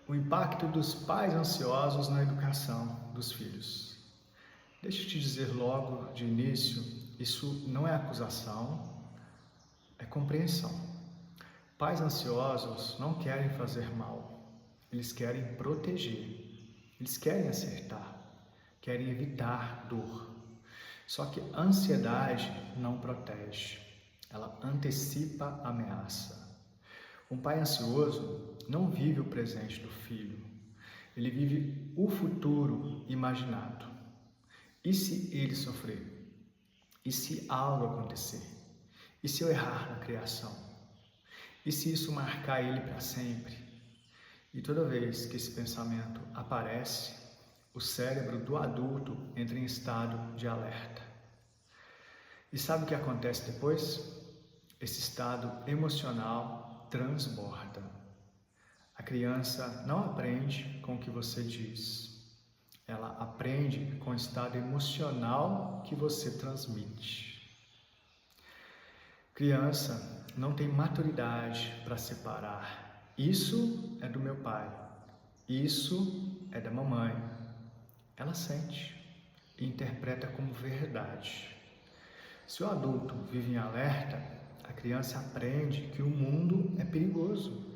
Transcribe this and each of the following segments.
O impacto dos pais ansiosos na educação dos filhos. Deixa eu te dizer logo de início, isso não é acusação, é compreensão. Pais ansiosos não querem fazer mal, eles querem proteger, eles querem acertar, querem evitar dor. Só que a ansiedade não protege, ela antecipa a ameaça. Um pai ansioso não vive o presente do filho, ele vive o futuro imaginado. E se ele sofrer? E se algo acontecer? E se eu errar na criação? E se isso marcar ele para sempre? E toda vez que esse pensamento aparece, o cérebro do adulto entra em estado de alerta. E sabe o que acontece depois? Esse estado emocional transborda. A criança não aprende com o que você diz. Ela aprende com o estado emocional que você transmite. Criança não tem maturidade para separar. Isso é do meu pai. Isso é da mamãe. Ela sente e interpreta como verdade. Se o adulto vive em alerta, a criança aprende que o mundo é perigoso.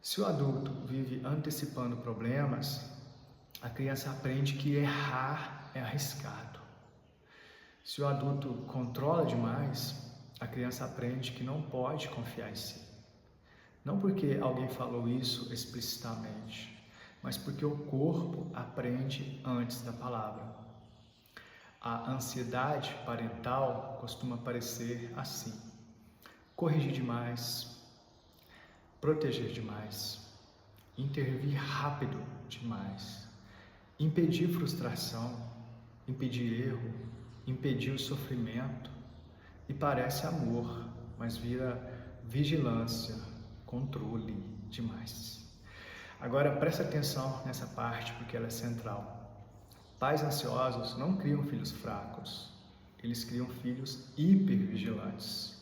Se o adulto vive antecipando problemas, a criança aprende que errar é arriscado. Se o adulto controla demais, a criança aprende que não pode confiar em si. Não porque alguém falou isso explicitamente, mas porque o corpo aprende antes da palavra. A ansiedade parental costuma parecer assim: corrigir demais, proteger demais, intervir rápido demais, impedir frustração, impedir erro, impedir o sofrimento. E parece amor, mas vira vigilância, controle demais. Agora presta atenção nessa parte porque ela é central. Pais ansiosos não criam filhos fracos, eles criam filhos hipervigilantes.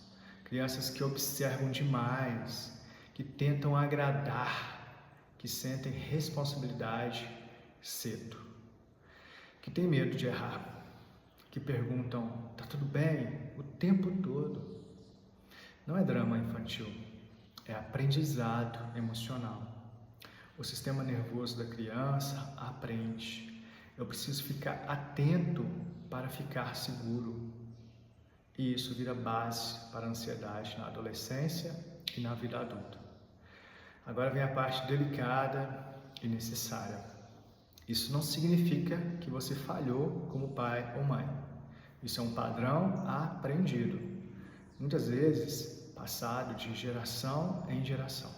Crianças que observam demais, que tentam agradar, que sentem responsabilidade cedo, que têm medo de errar, que perguntam, tá tudo bem, o tempo todo. Não é drama infantil, é aprendizado emocional. O sistema nervoso da criança aprende. Eu preciso ficar atento para ficar seguro. E isso vira base para a ansiedade na adolescência e na vida adulta. Agora vem a parte delicada e necessária. Isso não significa que você falhou como pai ou mãe. Isso é um padrão aprendido, muitas vezes passado de geração em geração.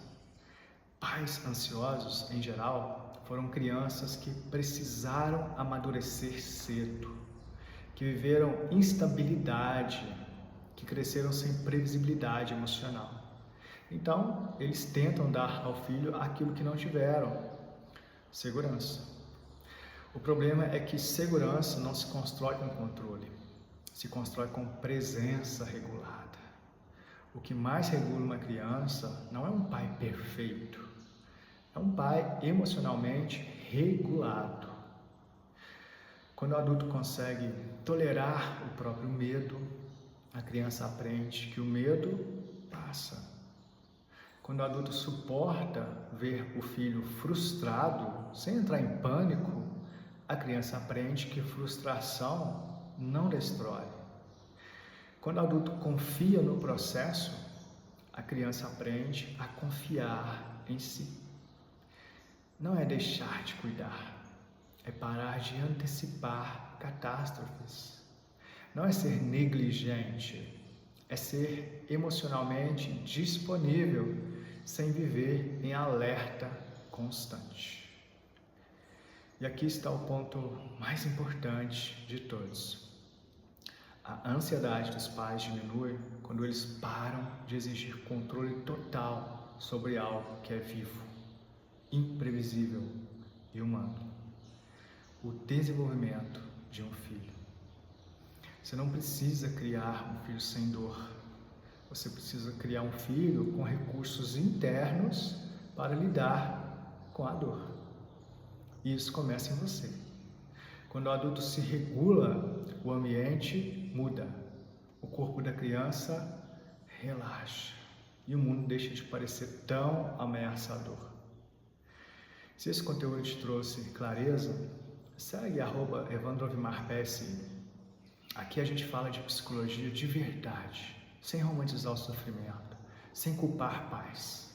Pais ansiosos, em geral, foram crianças que precisaram amadurecer cedo, que viveram instabilidade, que cresceram sem previsibilidade emocional. Então, eles tentam dar ao filho aquilo que não tiveram: segurança. O problema é que segurança não se constrói com controle, se constrói com presença regulada. O que mais regula uma criança não é um pai perfeito, é um pai emocionalmente regulado. Quando o adulto consegue tolerar o próprio medo, a criança aprende que o medo passa. Quando o adulto suporta ver o filho frustrado, sem entrar em pânico, a criança aprende que frustração não destrói. Quando o adulto confia no processo, a criança aprende a confiar em si. Não é deixar de cuidar, é parar de antecipar catástrofes. Não é ser negligente, é ser emocionalmente disponível, sem viver em alerta constante. E aqui está o ponto mais importante de todos. A ansiedade dos pais diminui quando eles param de exigir controle total sobre algo que é vivo, imprevisível e humano: o desenvolvimento de um filho. Você não precisa criar um filho sem dor. Você precisa criar um filho com recursos internos para lidar com a dor. E isso começa em você. Quando o adulto se regula, o ambiente muda. O corpo da criança relaxa. E o mundo deixa de parecer tão ameaçador. Se esse conteúdo te trouxe clareza, segue @evandrovimarps. Aqui a gente fala de psicologia de verdade, sem romantizar o sofrimento, sem culpar pais,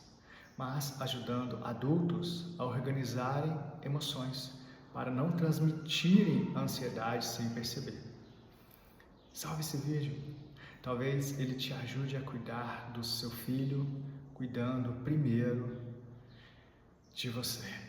mas ajudando adultos a organizarem emoções para não transmitirem ansiedade sem perceber. Salve esse vídeo! Talvez ele te ajude a cuidar do seu filho, cuidando primeiro de você.